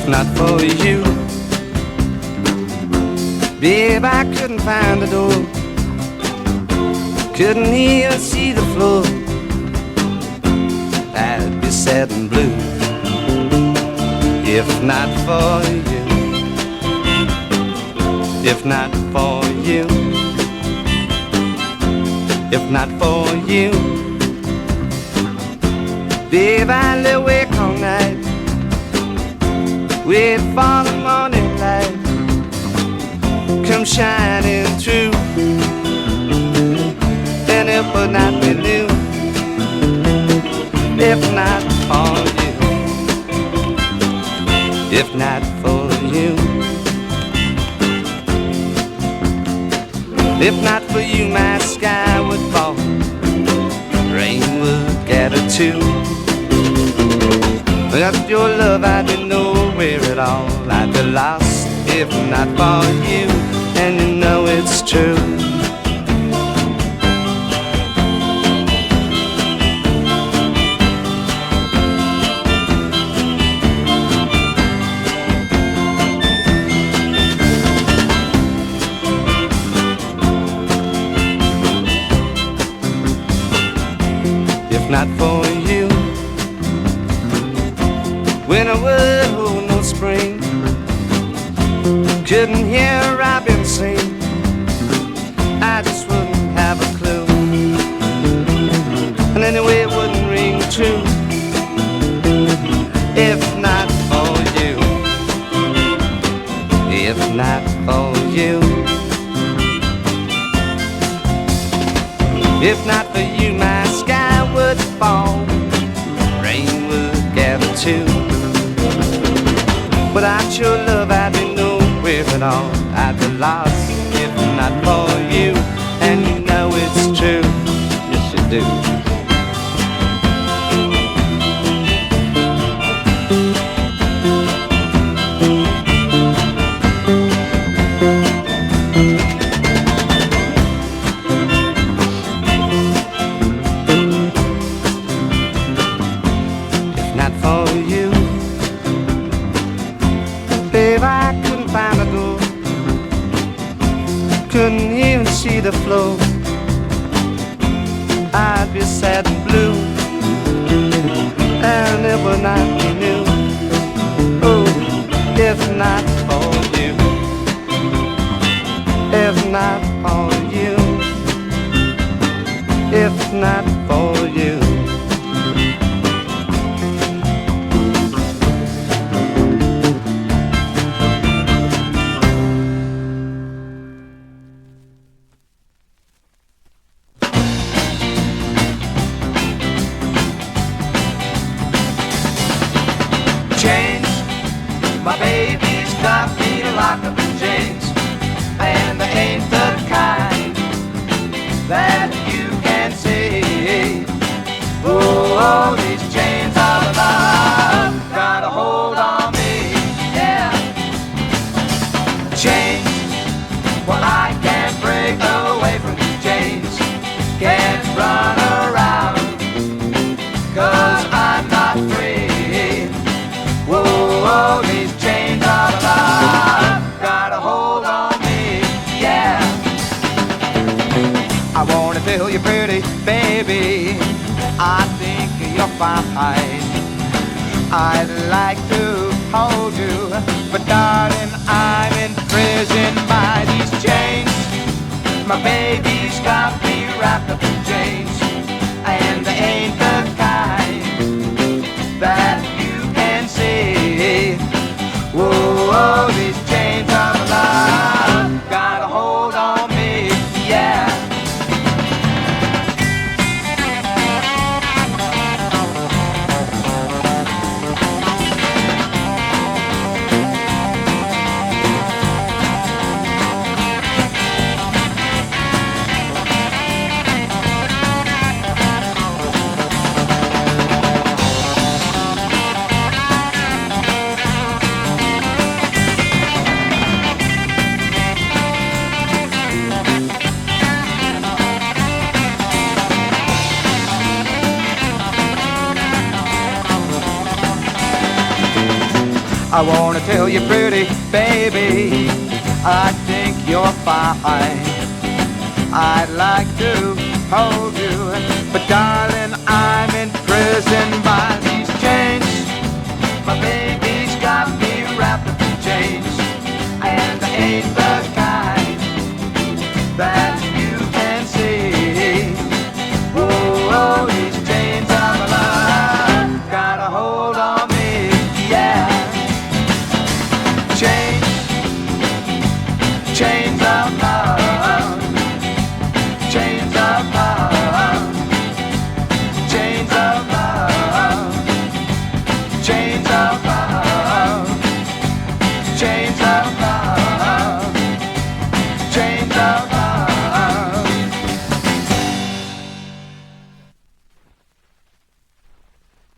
if not for you. Babe, I couldn't find the door, couldn't even see the floor. I'd be sad and blue if not for you. If not for you. If not for you. Babe, I lay awake all night, wait for the morning light come shining through. And it would not be new if not for you. If not for you. If not for you, my sky would fall, rain would gather too. Without your love, I'd be nowhere at all. I'd be lost if not for you, and you know it's true. If not for you, winter would hold no spring, couldn't hear a robin sing, I just wouldn't have a clue, and anyway it wouldn't ring true. If not for you. If not for you. If not for you, my sky would fall, rain would gather too. Without your love, I'd be nowhere at all. I'd be lost if not for you, and you know it's true. Yes, you do. Couldn't even see the floor, I'd be sad and blue, and it would not be new. Oh, if not for you. If not for you. If not for you. My baby's got me locked up in chains, and they ain't the kind that you can see. Oh, these chains of love got a hold on me, yeah. Chains, well I can't break away from these chains, can't run around, 'cause I'm not free. Whoa, these chains of love got a hold on me, yeah. I wanna feel you pretty, baby, I think you're fine. I'd like to hold you, but darling, I'm imprisoned by these chains. My baby's got me wrapped up in chains, and they ain't the kind that see. Whoa, these chains of love got a hold on me, yeah. I wanna tell you, pretty baby, I think you're fine. I'd like to hold you, but darling, I'm in prison by these chains. My baby's got me wrapped up in chains, and I ain't the kind that you can see. Whoa, these chains of love got a hold on me, yeah. Chains, chains of love, chains of love, chains of love, chains of love, chains of love.